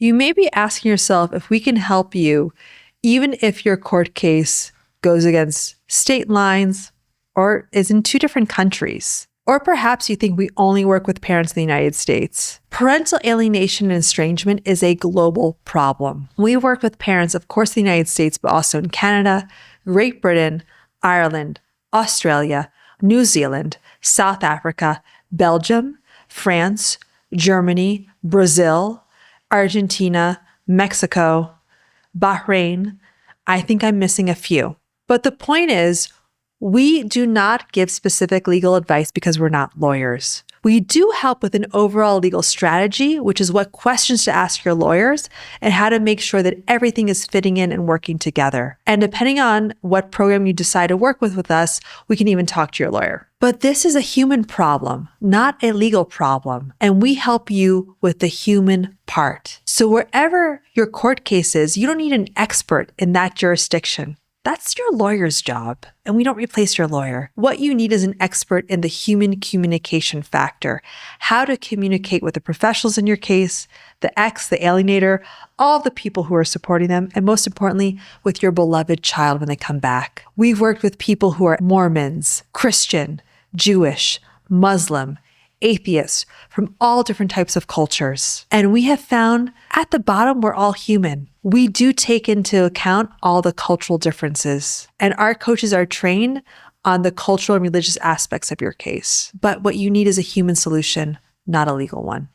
You may be asking yourself if we can help you, even if your court case goes against state lines or is in 2 different countries. Or perhaps you think we only work with parents in the United States. Parental alienation and estrangement is a global problem. We work with parents, of course, in the United States, but also in Canada, Great Britain, Ireland, Australia, New Zealand, South Africa, Belgium, France, Germany, Brazil, Argentina, Mexico, Bahrain. I think I'm missing a few. But the point is, we do not give specific legal advice because we're not lawyers. We do help with an overall legal strategy, which is what questions to ask your lawyers and how to make sure that everything is fitting in and working together. And depending on what program you decide to work with us, we can even talk to your lawyer. But this is a human problem, not a legal problem. And we help you with the human part. So wherever your court case is, you don't need an expert in that jurisdiction. That's your lawyer's job, and we don't replace your lawyer. What you need is an expert in the human communication factor, how to communicate with the professionals in your case, the ex, the alienator, all the people who are supporting them, and most importantly, with your beloved child when they come back. We've worked with people who are Mormons, Christian, Jewish, Muslim, atheists, from all different types of cultures. And we have found at the bottom, we're all human. We do take into account all the cultural differences, and our coaches are trained on the cultural and religious aspects of your case. But what you need is a human solution, not a legal one.